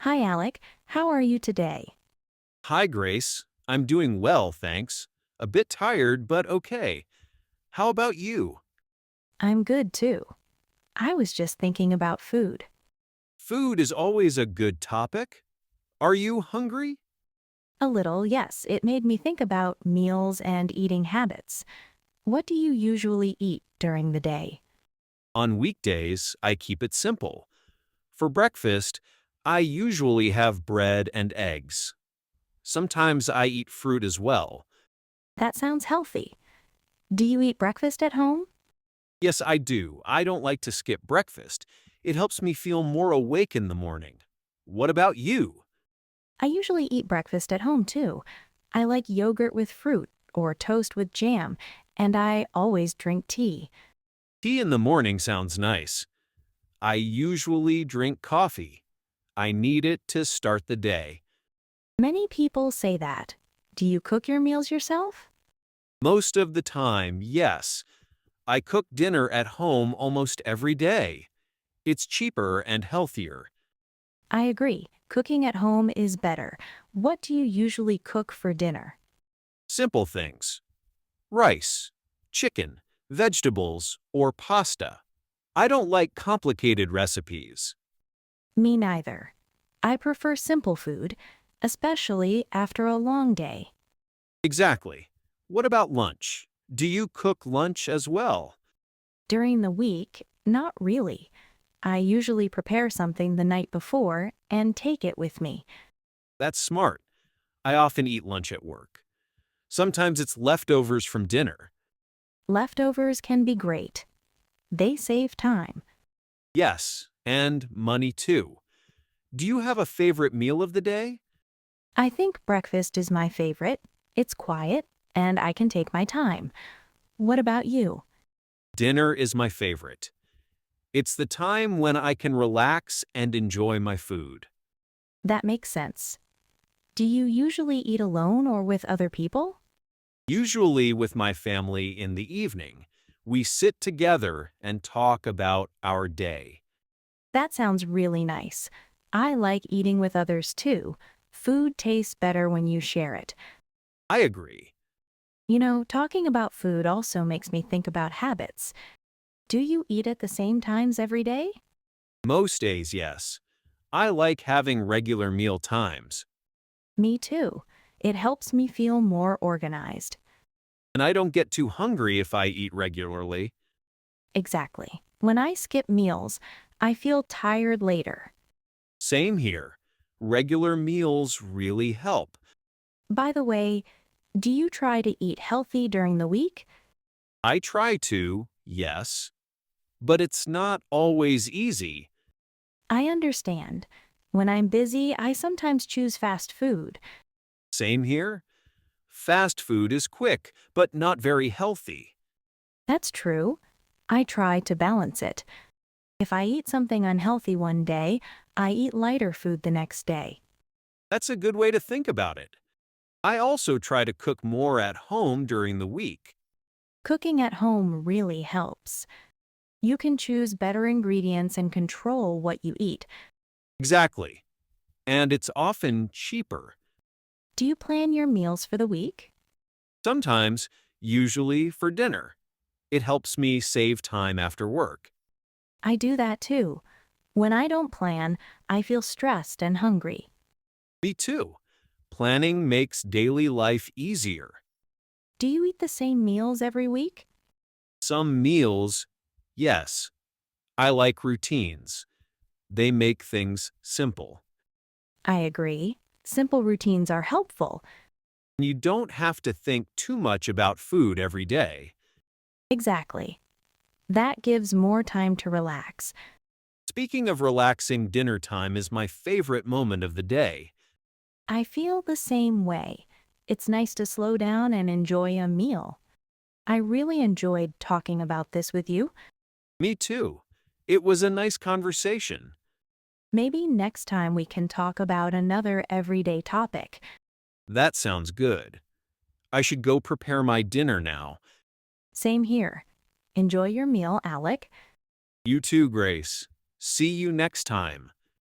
Hi, Alec. How are you today? Hi, Grace. I'm doing well, thanks. A bit tired, but okay. How about you? I'm good too. I was just thinking about food. Food is always a good topic. Are you hungry? A little, yes. It made me think about meals and eating habits. What do you usually eat during the day? On weekdays, I keep it simple. For breakfast, I usually have bread and eggs. Sometimes I eat fruit as well. That sounds healthy. Do you eat breakfast at home? Yes, I do. I don't like to skip breakfast. It helps me feel more awake in the morning. What about you? I usually eat breakfast at home too. I like yogurt with fruit or toast with jam, and I always drink tea. Tea in the morning sounds nice. I usually drink coffee. I need it to start the day. Many people say that. Do you cook your meals yourself? Most of the time, yes. I cook dinner at home almost every day. It's cheaper and healthier. I agree. Cooking at home is better. What do you usually cook for dinner? Simple things. Rice, chicken, vegetables, or pasta. I don't like complicated recipes. Me neither. I prefer simple food, especially after a long day. Exactly. What about lunch? Do you cook lunch as well? During the week, not really. I usually prepare something the night before and take it with me. That's smart. I often eat lunch at work. Sometimes it's leftovers from dinner. Leftovers can be great. They save time. Yes, and money too. Do you have a favorite meal of the day? I think breakfast is my favorite. It's quiet, and I can take my time. What about you? Dinner is my favorite. It's the time when I can relax and enjoy my food. That makes sense. Do you usually eat alone or with other people? Usually with my family in the evening, we sit together and talk about our day. That sounds really nice. I like eating with others too. Food tastes better when you share it. I agree. Talking about food also makes me think about habits. Do you eat at the same times every day? Most days, yes. I like having regular meal times, Me too. It helps me feel more organized. and I don't get too hungry if I eat regularly. Exactly. When I skip meals, I feel tired later. Same here. Regular meals really help. By the way, do you try to eat healthy during the week? I try to, yes, but it's not always easy. I understand. When I'm busy, I sometimes choose fast food. Same here. Fast food is quick, but not very healthy. That's true. I try to balance it. If I eat something unhealthy one day, I eat lighter food the next day. That's a good way to think about it. I also try to cook more at home during the week. Cooking at home really helps. You can choose better ingredients and control what you eat. Exactly. And it's often cheaper. Do you plan your meals for the week? Sometimes, usually for dinner. It helps me save time after work. I do that too. When I don't plan, I feel stressed and hungry. Me too. Planning makes daily life easier. Do you eat the same meals every week? Some meals, yes. I like routines. They make things simple. I agree. Simple routines are helpful. You don't have to think too much about food every day. Exactly. That gives more time to relax. Speaking of relaxing, dinner time is my favorite moment of the day. I feel the same way. It's nice to slow down and enjoy a meal. I really enjoyed talking about this with you. Me too. It was a nice conversation. Maybe next time we can talk about another everyday topic. That sounds good. I should go prepare my dinner now. Same here. Enjoy your meal, Alec. You too, Grace. See you next time.